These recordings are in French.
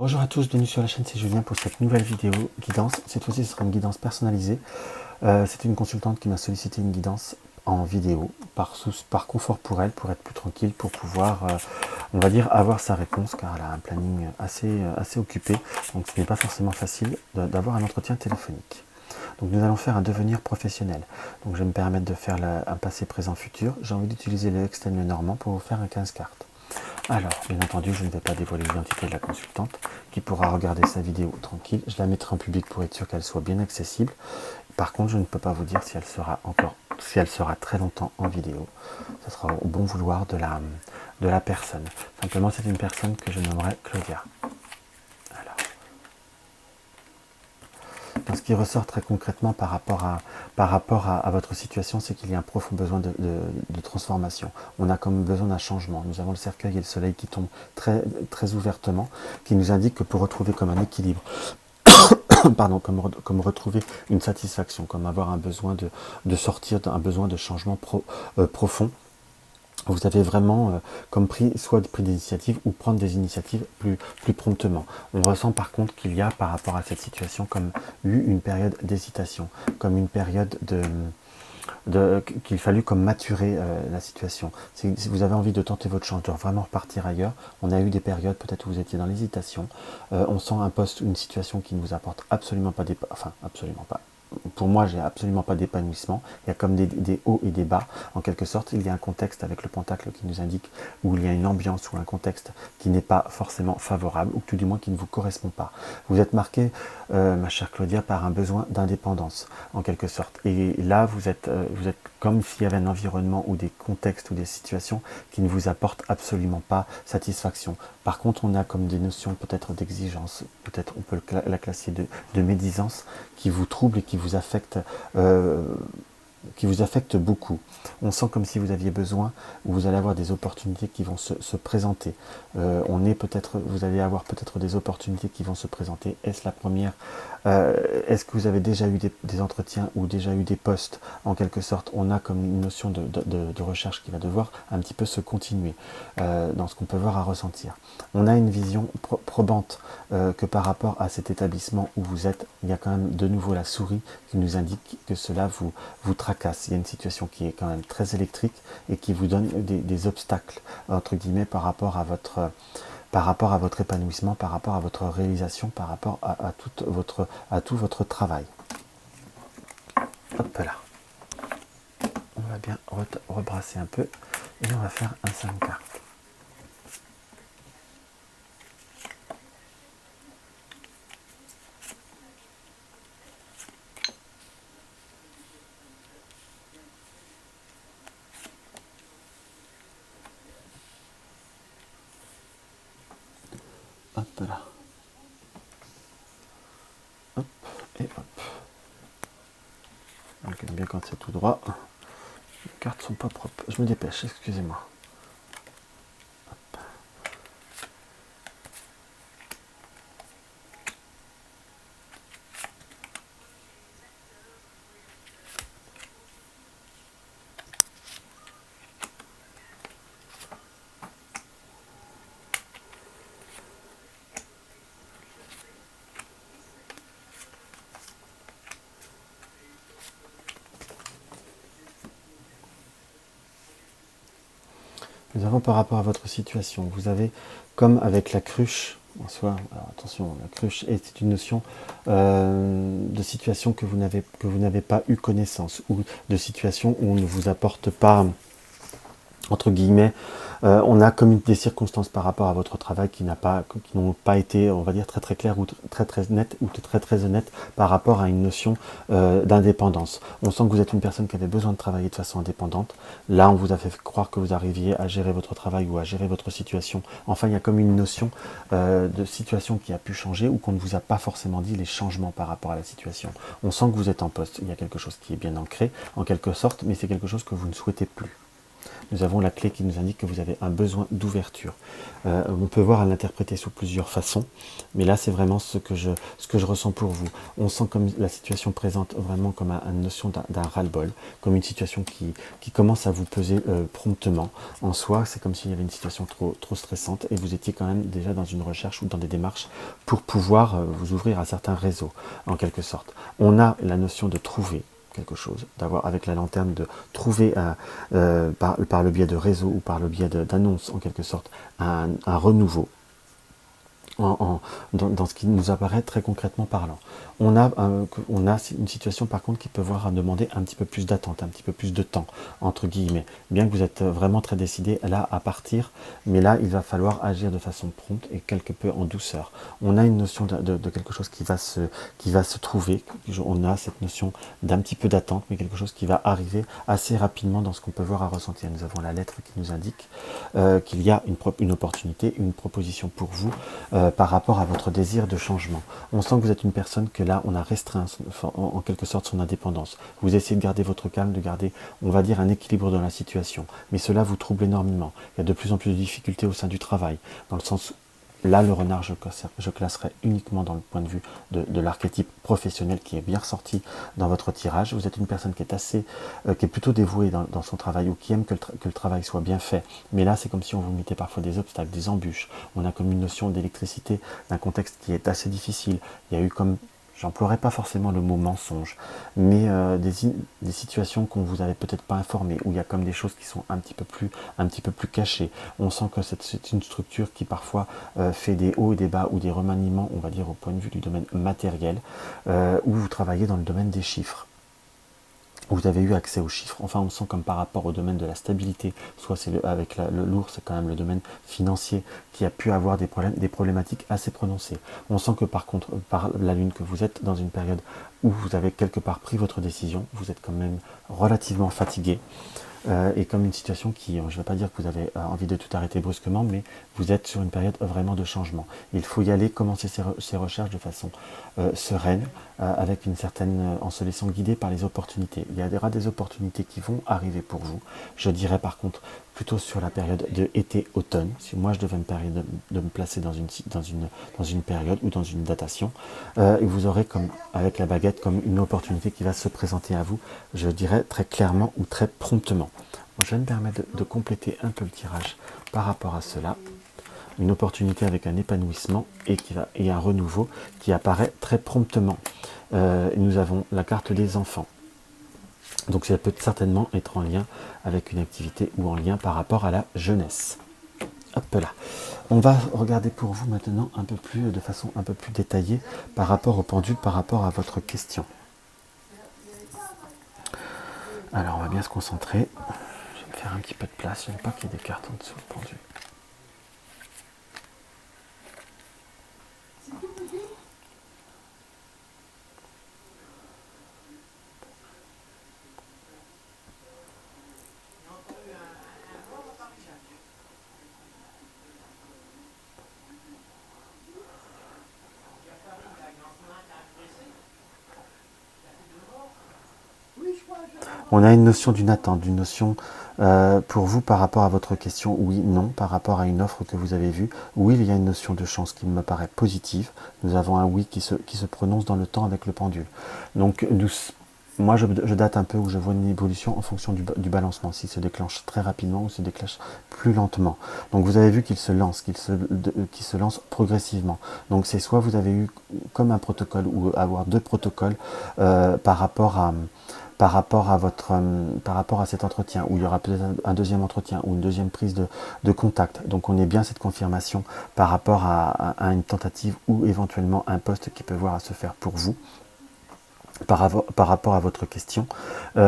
Bonjour à tous, bienvenue sur la chaîne, c'est Julien pour cette nouvelle vidéo guidance. Cette fois-ci, ce sera une guidance personnalisée. C'est une consultante qui m'a sollicité une guidance en vidéo, par confort pour elle, pour être plus tranquille, pour pouvoir, on va dire, avoir sa réponse, car elle a un planning assez occupé. Donc ce n'est pas forcément facile d'avoir un entretien téléphonique. Donc nous allons faire un devenir professionnel. Donc je vais me permettre de faire un passé, présent, futur. J'ai envie d'utiliser le Extend Normand pour vous faire un 15 cartes. Alors, bien entendu, je ne vais pas dévoiler l'identité de la consultante, qui pourra regarder sa vidéo tranquille. Je la mettrai en public pour être sûr qu'elle soit bien accessible. Par contre, je ne peux pas vous dire si elle sera très longtemps en vidéo. Ce sera au bon vouloir de la personne. Simplement, c'est une personne que je nommerai Claudia. Ce qui ressort très concrètement par rapport à votre situation, c'est qu'il y a un profond besoin de transformation. On a comme besoin d'un changement. Nous avons le cercueil et le soleil qui tombent très ouvertement, qui nous indiquent que pour retrouver comme un équilibre, pardon, comme retrouver une satisfaction, comme avoir un besoin de sortir, un besoin de changement profond, vous avez vraiment soit pris des initiatives ou prendre des initiatives plus promptement. On ressent par contre qu'il y a par rapport à cette situation comme eu une période d'hésitation, comme une période qu'il fallut comme maturer la situation. Si vous avez envie de tenter votre chance, de vraiment repartir ailleurs, on a eu des périodes peut-être où vous étiez dans l'hésitation, on sent un poste, une situation qui ne vous apporte absolument pas, absolument pas. Pour moi, j'ai absolument pas d'épanouissement. Il y a comme des hauts et des bas. En quelque sorte, il y a un contexte avec le pentacle qui nous indique où il y a une ambiance ou un contexte qui n'est pas forcément favorable, ou tout du moins qui ne vous correspond pas. Vous êtes marqué, ma chère Claudia, par un besoin d'indépendance, en quelque sorte. Et là, vous êtes comme s'il y avait un environnement ou des contextes ou des situations qui ne vous apportent absolument pas satisfaction. Par contre, on a comme des notions peut-être d'exigence, peut-être on peut la classer de médisance, qui vous trouble et qui vous affecte beaucoup. On sent comme si vous aviez besoin, ou vous allez avoir des opportunités qui vont se présenter. Vous allez avoir peut-être des opportunités qui vont se présenter. Est-ce la première? Est-ce que vous avez déjà eu des entretiens ou déjà eu des postes? En quelque sorte, on a comme une notion de recherche qui va devoir un petit peu se continuer dans ce qu'on peut voir à ressentir. On a une vision probante que par rapport à cet établissement où vous êtes, il y a quand même de nouveau la souris qui nous indique que cela vous tracasse. Il y a une situation qui est quand même très électrique et qui vous donne des obstacles, entre guillemets, par rapport à votre épanouissement, par rapport à votre réalisation, par rapport à tout votre travail. Hop là. On va bien rebrasser un peu et on va faire un 5 cartes. Hop là. Hop et hop. Donc j'aime bien quand c'est tout droit. Les cartes sont pas propres. Je me dépêche, excusez-moi. Nous avons par rapport à votre situation, vous avez comme avec la cruche, en soi, alors attention, la cruche est une notion de situation que vous n'avez pas eu connaissance, ou de situation où on ne vous apporte pas, entre guillemets, on a comme des circonstances par rapport à votre travail qui n'ont pas été, on va dire, très claires ou très nettes ou très honnêtes par rapport à une notion d'indépendance. On sent que vous êtes une personne qui avait besoin de travailler de façon indépendante. Là, on vous a fait croire que vous arriviez à gérer votre travail ou à gérer votre situation. Enfin, il y a comme une notion de situation qui a pu changer ou qu'on ne vous a pas forcément dit les changements par rapport à la situation. On sent que vous êtes en poste. Il y a quelque chose qui est bien ancré, en quelque sorte, mais c'est quelque chose que vous ne souhaitez plus. Nous avons la clé qui nous indique que vous avez un besoin d'ouverture. On peut voir à l'interpréter sous plusieurs façons, mais là c'est vraiment ce que je ressens pour vous. On sent comme la situation présente vraiment comme une notion d'un ras-le-bol, comme une situation qui commence à vous peser promptement. En soi, c'est comme s'il y avait une situation trop stressante et vous étiez quand même déjà dans une recherche ou dans des démarches pour pouvoir vous ouvrir à certains réseaux, en quelque sorte. On a la notion de trouver quelque chose, d'avoir avec la lanterne, de trouver par le biais de réseaux ou par le biais d'annonces en quelque sorte un renouveau dans ce qui nous apparaît très concrètement parlant. On a une situation par contre qui peut voir demander un petit peu plus d'attente, un petit peu plus de temps, entre guillemets. Bien que vous êtes vraiment très décidé là à partir, mais là il va falloir agir de façon prompte et quelque peu en douceur. On a une notion de quelque chose qui va se trouver, on a cette notion d'un petit peu d'attente, mais quelque chose qui va arriver assez rapidement dans ce qu'on peut voir à ressentir. Nous avons la lettre qui nous indique qu'il y a une opportunité, une proposition pour vous, par rapport à votre désir de changement. On sent que vous êtes une personne que là, on a restreint en quelque sorte son indépendance. Vous essayez de garder votre calme, de garder, on va dire, un équilibre dans la situation. Mais cela vous trouble énormément. Il y a de plus en plus de difficultés au sein du travail, dans le sens où là, le renard, je classerai uniquement dans le point de vue de l'archétype professionnel qui est bien ressorti dans votre tirage. Vous êtes une personne qui est plutôt dévouée dans son travail ou qui aime que le travail soit bien fait. Mais là, c'est comme si on vous mettait parfois des obstacles, des embûches. On a comme une notion d'électricité, d'un contexte qui est assez difficile. Il y a eu comme, j'emploierai pas forcément le mot mensonge, mais des situations qu'on vous avait peut-être pas informées, où il y a comme des choses qui sont un petit peu plus cachées. On sent que c'est une structure qui parfois fait des hauts et des bas ou des remaniements, on va dire au point de vue du domaine matériel, où vous travaillez dans le domaine des chiffres. Vous avez eu accès aux chiffres, enfin on sent comme par rapport au domaine de la stabilité, soit c'est avec le lourd, c'est quand même le domaine financier qui a pu avoir des problématiques assez prononcées. On sent que par contre, par la lune, que vous êtes dans une période où vous avez quelque part pris votre décision, vous êtes quand même relativement fatigué, et comme une situation qui, je ne vais pas dire que vous avez envie de tout arrêter brusquement, mais vous êtes sur une période vraiment de changement. Il faut y aller, commencer ces recherches de façon sereine, avec une certaine, en se laissant guider par les opportunités. Il y aura des opportunités qui vont arriver pour vous. Je dirais par contre plutôt sur la période de été-automne. Si moi je devais me placer dans une période ou dans une datation, et vous aurez comme avec la baguette comme une opportunité qui va se présenter à vous, je dirais très clairement ou très promptement. Moi, je vais me permettre de compléter un peu le tirage par rapport à cela. Une opportunité avec un épanouissement et un renouveau qui apparaît très promptement. Nous avons la carte des enfants. Donc ça peut certainement être en lien avec une activité ou en lien par rapport à la jeunesse. Hop là. On va regarder pour vous maintenant de façon un peu plus détaillée par rapport au pendule, par rapport à votre question. Alors on va bien se concentrer. Je vais me faire un petit peu de place. Je n'aime pas qu'il y ait des cartes en dessous du pendule. On a une notion d'une attente, d'une notion pour vous par rapport à votre question, oui, non, par rapport à une offre que vous avez vue. Oui, il y a une notion de chance qui me paraît positive. Nous avons un oui qui se prononce dans le temps avec le pendule. Donc, moi, je date un peu où je vois une évolution en fonction du balancement, s'il se déclenche très rapidement ou se déclenche plus lentement. Donc, vous avez vu qu'il se lance, qu'il se lance progressivement. Donc, c'est soit vous avez eu comme un protocole ou avoir deux protocoles par rapport à cet entretien, où il y aura peut-être un deuxième entretien ou une deuxième prise de contact. Donc on est bien cette confirmation par rapport à une tentative ou éventuellement un poste qui peut voir à se faire pour vous. Par rapport à votre question, on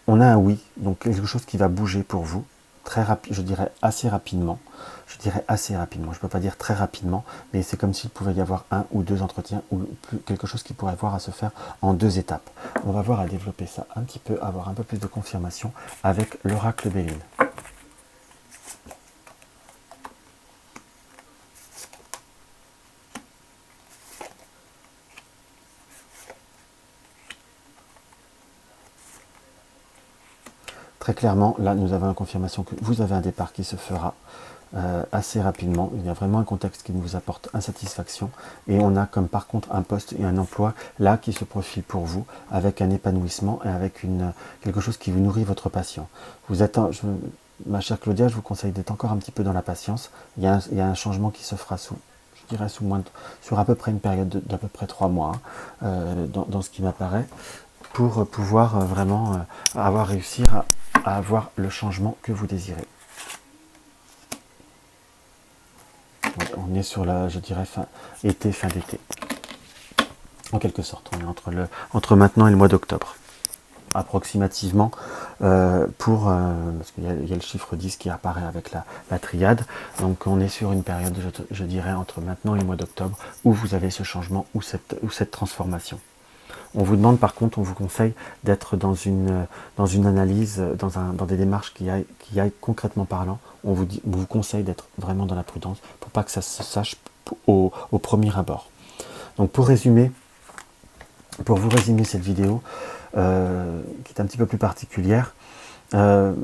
a un oui, donc quelque chose qui va bouger pour vous, très rapide, je dirais assez rapidement. Je dirais assez rapidement, je ne peux pas dire très rapidement, mais c'est comme s'il pouvait y avoir un ou deux entretiens ou quelque chose qui pourrait avoir à se faire en deux étapes. On va voir à développer ça un petit peu, avoir un peu plus de confirmation avec l'oracle Béline. Très clairement, là, nous avons la confirmation que vous avez un départ qui se fera assez rapidement. Il y a vraiment un contexte qui vous apporte insatisfaction et on a comme par contre un poste et un emploi là qui se profile pour vous avec un épanouissement et avec quelque chose qui vous nourrit votre passion. Ma chère Claudia, je vous conseille d'être encore un petit peu dans la patience. Il y a un changement qui se fera je dirais sur à peu près une période d'à peu près 3 mois, dans ce qui m'apparaît, pour pouvoir vraiment réussir à avoir le changement que vous désirez. On est sur je dirais, fin d'été. En quelque sorte, on est entre maintenant et le mois d'octobre. Approximativement, parce qu'il y a le chiffre 10 qui apparaît avec la triade. Donc on est sur une période, je dirais, entre maintenant et le mois d'octobre, où vous avez ce changement ou cette transformation. On vous demande par contre, on vous conseille d'être dans une analyse, dans des démarches qui aillent concrètement parlant. On vous conseille d'être vraiment dans la prudence pour pas que ça se sache au premier abord. Donc pour vous résumer cette vidéo, qui est un petit peu plus particulière,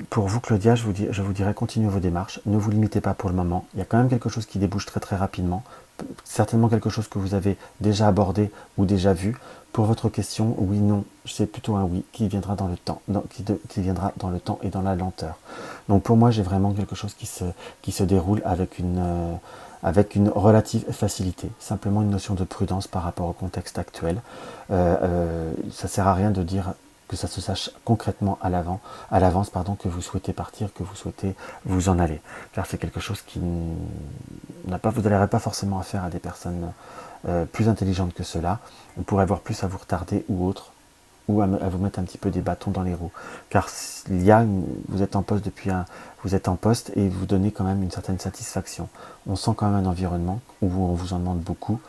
pour vous Claudia, je vous dirais continuez vos démarches, ne vous limitez pas pour le moment. Il y a quand même quelque chose qui débouche très très rapidement, certainement quelque chose que vous avez déjà abordé ou déjà vu. Pour votre question, oui, non, c'est plutôt un oui qui viendra dans le temps, qui viendra dans le temps et dans la lenteur. Donc pour moi, j'ai vraiment quelque chose qui se déroule avec une relative facilité, simplement une notion de prudence par rapport au contexte actuel. Ça sert à rien de dire que ça se sache concrètement à l'avance, que vous souhaitez partir, que vous souhaitez vous en aller, car c'est quelque chose qui vous n'aurez pas forcément affaire à des personnes plus intelligentes que cela. On pourrait avoir plus à vous retarder ou autre, ou à vous mettre un petit peu des bâtons dans les roues, car vous êtes en poste et vous donnez quand même une certaine satisfaction. On sent quand même un environnement où on vous en demande beaucoup,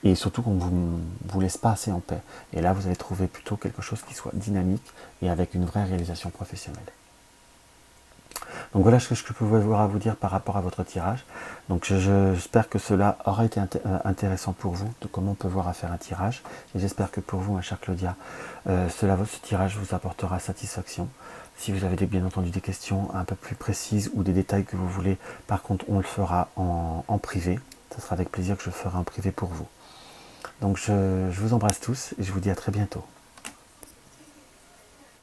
et surtout qu'on ne vous laisse pas assez en paix. Et là, vous allez trouver plutôt quelque chose qui soit dynamique et avec une vraie réalisation professionnelle. Donc voilà ce que je peux vous dire par rapport à votre tirage. Donc j'espère que cela aura été intéressant pour vous, de comment on peut voir à faire un tirage. Et j'espère que pour vous, ma chère Claudia, ce tirage vous apportera satisfaction. Si vous avez bien entendu des questions un peu plus précises ou des détails que vous voulez, par contre, on le fera en privé. Ce sera avec plaisir que je ferai en privé pour vous. Donc je vous embrasse tous et je vous dis à très bientôt.